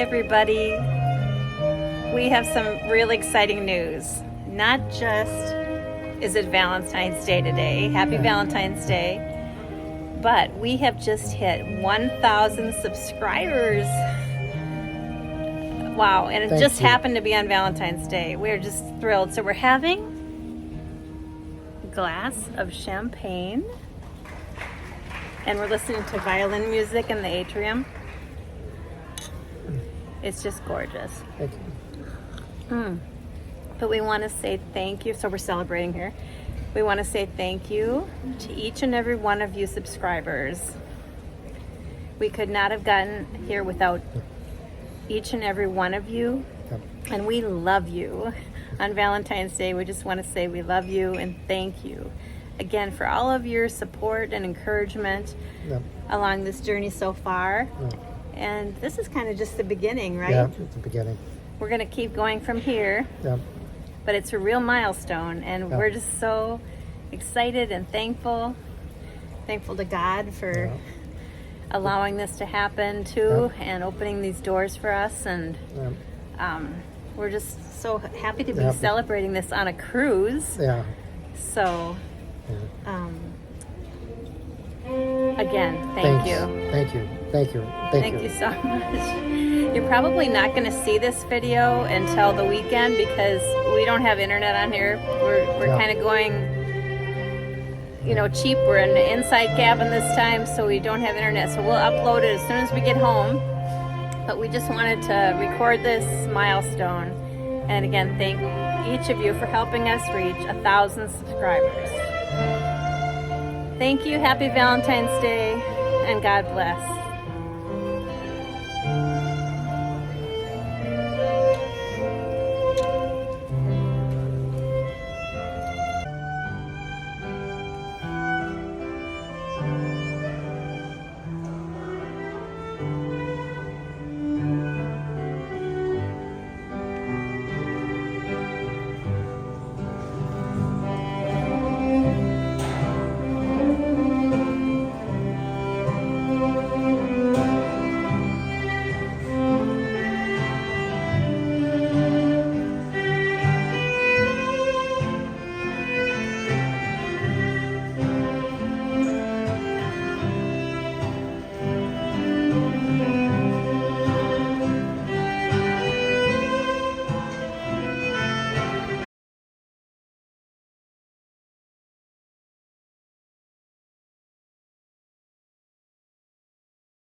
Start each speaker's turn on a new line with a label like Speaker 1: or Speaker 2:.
Speaker 1: everybody. We have some really exciting news. Not just is it Valentine's Day today, happy Valentine's Day, but we have just hit 1,000 subscribers. Wow, and it just happened to be on Valentine's Day. We're just thrilled. So we're having a glass of champagne, and we're listening to violin music in the atrium. It's just gorgeous.
Speaker 2: Thank you.
Speaker 1: But we want to say thank you. So we're celebrating here. We want to say thank you to each and every one of you subscribers. We could not have gotten here without each and every one of you.
Speaker 2: Yep.
Speaker 1: And we love you. On Valentine's Day, we just want to say we love you and thank you again for all of your support and encouragement along this journey so far. And this is kind of just the beginning, right?
Speaker 2: Yeah, it's the beginning.
Speaker 1: We're going to keep going from here. But it's a real milestone, and we're just so excited and thankful to God for allowing this to happen too, and opening these doors for us. And we're just so happy to be celebrating this on a cruise. So again, thank you.
Speaker 2: Thank you. Thank you.
Speaker 1: Thank you so much. You're probably not going to see this video until the weekend because we don't have internet on here. We're kind of going, cheap. We're in an inside cabin this time, so we don't have internet. So we'll upload it as soon as we get home. But we just wanted to record this milestone. And again, thank each of you for helping us reach 1,000 subscribers. Thank you. Happy Valentine's Day, and God bless.